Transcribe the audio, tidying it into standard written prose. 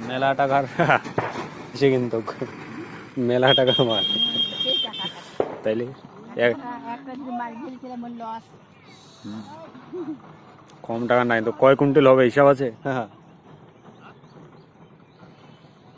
মেলা টাকার সে কিন্তু মেলা টাকা মাল তাইলে কম টাকা নাই তো কয় কুইন্টাল হবে হিসাব আছে?